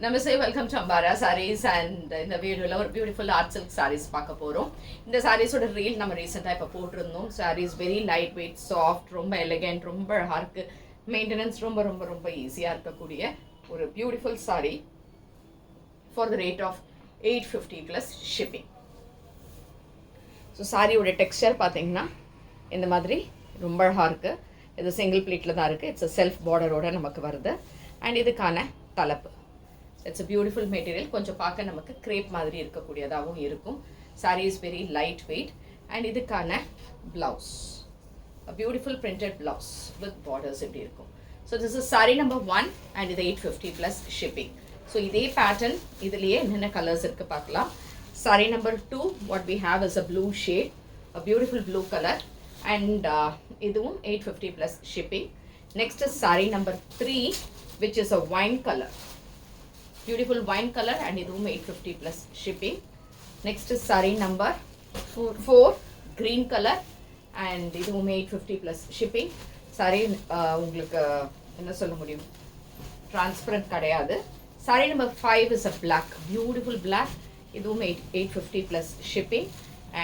Namaste, welcome to Ambara Sarees and இந்த வீடியோவில் ஒரு பியூட்டிஃபுல் ஆர்ட் சில்க் சாரீஸ் பார்க்க போகிறோம். இந்த சாரீஸோட ரீல் நம்ம ரீசெண்டாக இப்போ போட்டிருந்தோம். Sarees very light weight, soft, ரொம்ப எலிகென்ட், ரொம்ப அழகாக இருக்குது. மெயின்டெனன்ஸ் ரொம்ப ரொம்ப ரொம்ப ஈஸியாக இருக்கக்கூடிய ஒரு beautiful saree for the rate of 850 plus shipping. So சாரியோட டெக்ஸ்டர் பார்த்தீங்கன்னா இந்த மாதிரி ரொம்ப அழகாக இருக்குது. இது சிங்கிள் ப்ளீட்டில் தான் இருக்குது. இட்ஸ் செல்ஃப் பார்டரோட நமக்கு வருது. அண்ட் இதுக்கான தலைப்பு இட்ஸ் அ பியூட்டிஃபுல் மெட்டீரியல். கொஞ்சம் பார்க்க நமக்கு கிரேப் மாதிரி இருக்கக்கூடியதாகவும் இருக்கும். Sari is very light weight. And இதுக்கான blouse beautiful printed blouse with borders எப்படி இருக்கும். So this is sari number 1 and இது 850 ப்ளஸ் ஷிப்பிங். ஸோ இதே பேட்டர்ன் இதுலேயே என்னென்ன கலர்ஸ் இருக்குது பார்க்கலாம். Sari number 2 what we have is a blue shade, a beautiful blue colour. And இதுவும் 850 plus shipping. Next is sari number 3 which is a wine color, beautiful wine color, and இதுவும் 850 plus shipping. Next is saree number 4 green color, and இதுவும் 850 plus shipping. saree உங்களுக்கு என்ன சொல்ல முடியும், transparent கிடையாது. saree number 5 is a black, beautiful black, இதுவும் 850 plus shipping.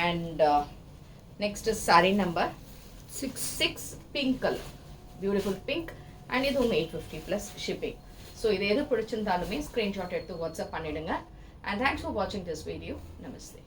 And next is saree number 6 pink color, beautiful pink, and இதுவும் 850 plus shipping. So இது எது பிடிச்சிருந்தாலுமே ஸ்க்ரீன்ஷாட் எடுத்து வாட்ஸ்அப் பண்ணிடுங்க. அண்ட் தேங்க்ஸ் ஃபார் வாட்சிங் திஸ் வீடியோ. நமஸ்தே.